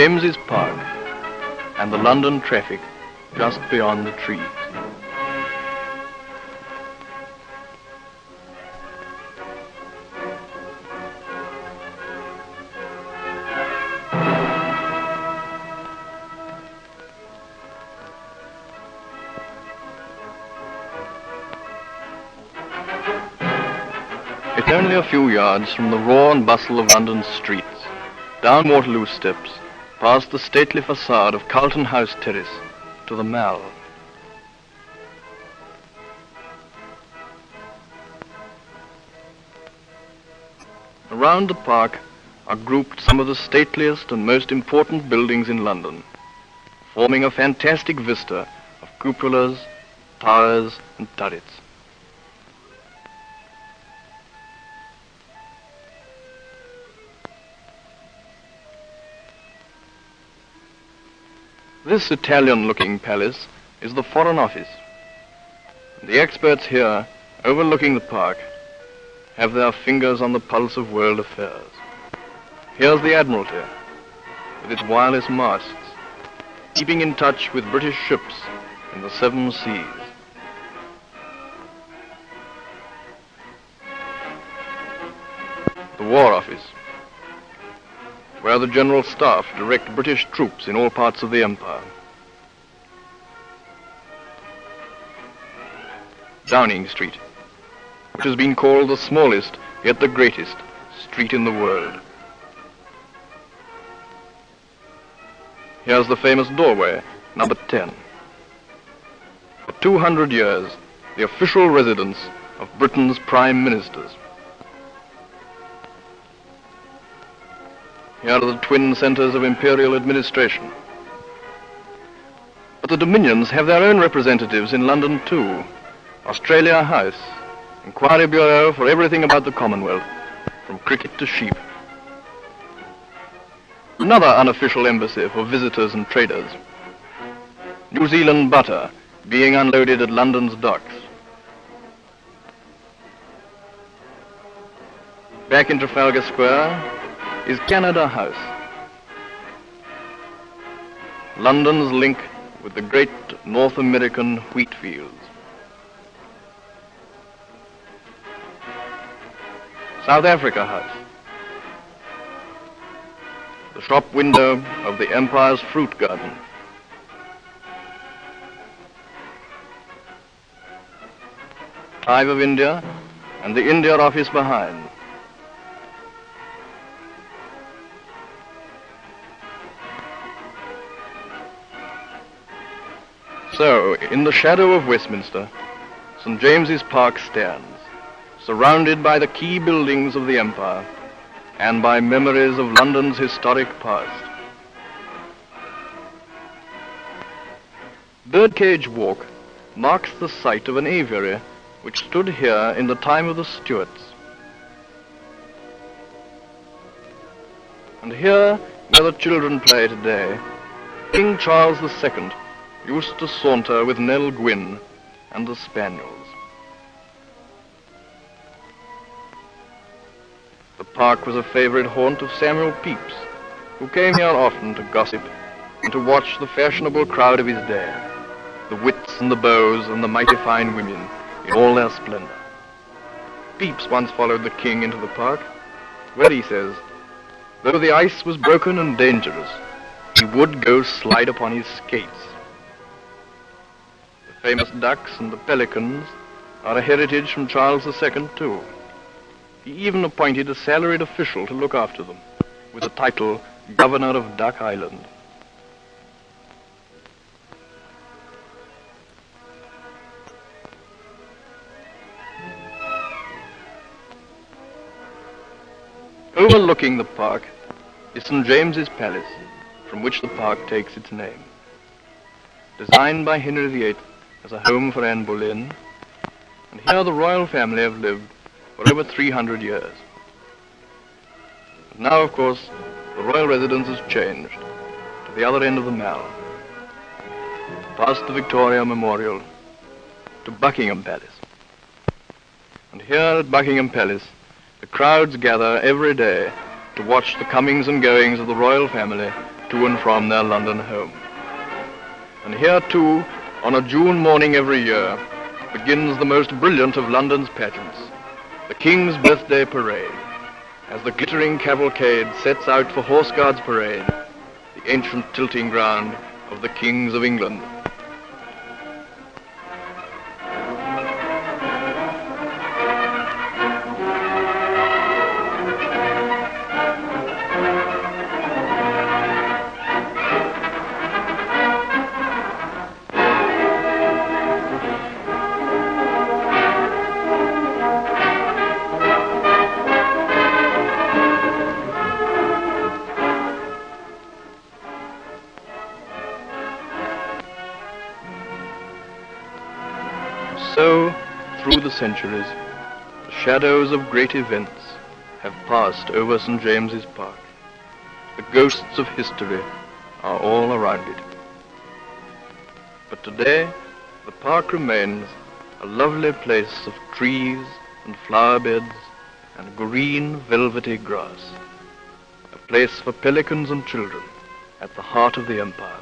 James's Park and the London traffic just beyond the trees. It's only a few yards from the roar and bustle of London's streets, down Waterloo steps, past the stately facade of Carlton House Terrace, to the Mall. Around the park are grouped some of the stateliest and most important buildings in London, forming a fantastic vista of cupolas, towers, and turrets. This Italian-looking palace is the Foreign Office. The experts here, overlooking the park, have their fingers on the pulse of world affairs. Here's the Admiralty, with its wireless masts, keeping in touch with British ships in the seven seas. The War Office, where the General Staff direct British troops in all parts of the empire. Downing Street, which has been called the smallest, yet the greatest, street in the world. Here's the famous doorway, number 10. For 200 years, the official residence of Britain's prime ministers. Here are the twin centers of imperial administration. But the Dominions have their own representatives in London too. Australia House, Inquiry Bureau for everything about the Commonwealth, from cricket to sheep. Another unofficial embassy for visitors and traders. New Zealand butter being unloaded at London's docks. Back in Trafalgar Square is Canada House, London's link with the great North American wheat fields. South Africa House, the shop window of the Empire's fruit garden. Hive of India and the India Office behind. So, in the shadow of Westminster, St. James's Park stands, surrounded by the key buildings of the empire and by memories of London's historic past. Birdcage Walk marks the site of an aviary which stood here in the time of the Stuarts. And here, where the children play today, King Charles II used to saunter with Nell Gwynn and the spaniels. The park was a favorite haunt of Samuel Pepys, who came here often to gossip and to watch the fashionable crowd of his day, the wits and the beaux and the mighty fine women in all their splendor. Pepys once followed the king into the park, where he says, though the ice was broken and dangerous, he would go slide upon his skates. The famous ducks and the pelicans are a heritage from Charles II too. He even appointed a salaried official to look after them, with the title Governor of Duck Island. Overlooking the park is St. James's Palace, from which the park takes its name. Designed by Henry VIII as a home for Anne Boleyn, and here the royal family have lived for over 300 years. But now, of course, the royal residence has changed to the other end of the Mall, past the Victoria Memorial, to Buckingham Palace. And here at Buckingham Palace, the crowds gather every day to watch the comings and goings of the royal family to and from their London home. And here, too, on a June morning every year, begins the most brilliant of London's pageants, the King's Birthday Parade, as the glittering cavalcade sets out for Horse Guards Parade, the ancient tilting ground of the Kings of England. So, through the centuries, the shadows of great events have passed over St. James's Park. The ghosts of history are all around it. But today, the park remains a lovely place of trees and flower beds and green velvety grass, a place for pelicans and children at the heart of the empire.